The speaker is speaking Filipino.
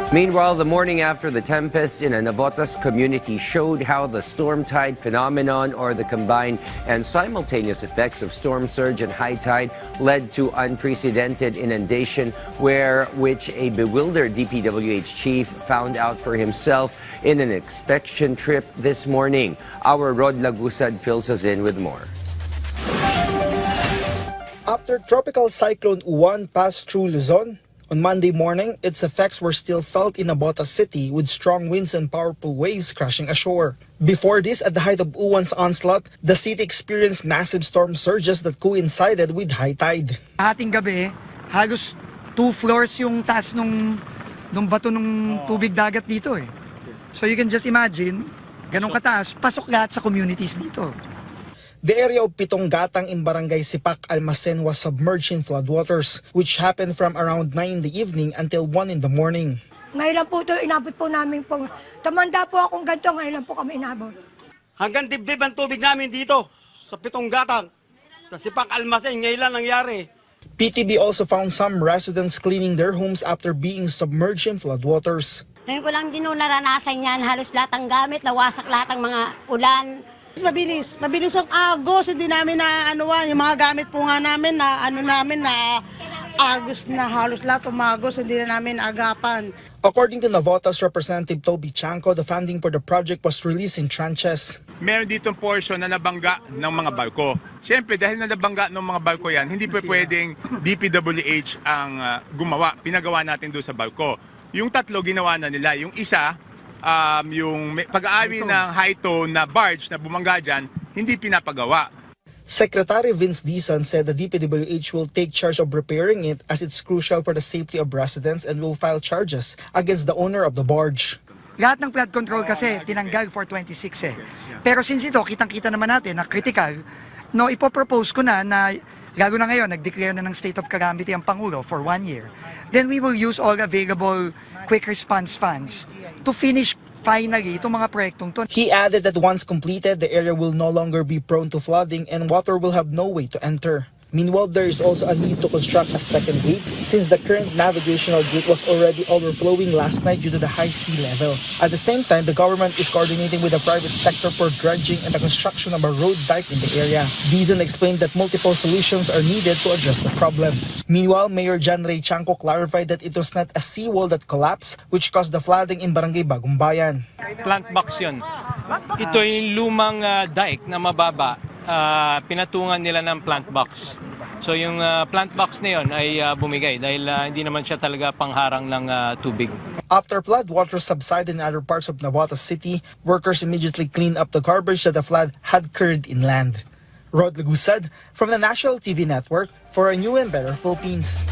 Meanwhile, the morning after the tempest in a Navotas community showed how the storm tide phenomenon, or the combined and simultaneous effects of storm surge and high tide, led to unprecedented inundation, which a bewildered DPWH chief found out for himself in an inspection trip this morning. Our Rod Lagusad fills us in with more. After Tropical Cyclone Uwan passed through Luzon, on Monday morning, its effects were still felt in Navotas City with strong winds and powerful waves crashing ashore. Before this, at the height of Uwan's onslaught, the city experienced massive storm surges that coincided with high tide. Ating gabi, halos 2 floors yung taas nung bato ng tubig dagat dito eh. So you can just imagine, ganun kataas, pasok lahat sa communities dito. The area of Pitong Gatang in Barangay Sipak, Almacen was submerged in floodwaters, which happened from around 9 in the evening until 1 in the morning. Ngayon lang po ito, inabot po namin po. Tumanda po akong ganito, ngayon lang po kami inabot. Hanggang dibdib ang tubig namin dito, sa Pitong Gatang, sa Sipak Almacen, ngayon lang nangyari. PTB also found some residents cleaning their homes after being submerged in floodwaters. Ngayon ko lang din naranasan yan, halos lahat ng gamit, nawasak lahat ng mga ulan. Mabilis ang agos, hindi namin na yung mga gamit po nga namin na agos na halos lahat umagos, hindi na namin agapan. According to Navotas Representative Toby Chanco, the funding for the project was released in tranches. Meron ditong portion na nabangga ng mga barko. Siyempre, dahil na nabangga ng mga barko yan, hindi pa pwedeng DPWH ang gumawa. Pinagawa natin doon sa barko. Yung 3 ginawa na nila. Yung isa, yung pag-aawi ng high tone na barge na bumangga dyan, hindi pinapagawa. Secretary Vince Dizon said the DPWH will take charge of repairing it as it's crucial for the safety of residents and will file charges against the owner of the barge. Lahat ng flood control kasi tinanggal for 26 eh. Pero since ito, kitang-kita naman natin na critical, no, ipopropose ko na lalo na ngayon, nag-declare na ng state of calamity ang Pangulo for 1 year. Then we will use all available quick response funds to finish finally itong mga proyektong to. He added that once completed, the area will no longer be prone to flooding and water will have no way to enter. Meanwhile, there is also a need to construct a second gate since the current navigational gate was already overflowing last night due to the high sea level. At the same time, the government is coordinating with the private sector for dredging and the construction of a road dike in the area. Dizon explained that multiple solutions are needed to address the problem. Meanwhile, Mayor John Ray Chanco clarified that it was not a seawall that collapsed which caused the flooding in Barangay Bagong Bayan. Plant box yun. Ito yung lumang dike na mababa. Pinatungan nila ng plant box. So yung plant box na yun ay bumigay dahil hindi naman siya talaga pangharang ng tubig. After flood water subsided in other parts of Navotas City, workers immediately cleaned up the garbage that the flood had carried inland. Rod Lagusad from the National TV Network for a new and better Philippines.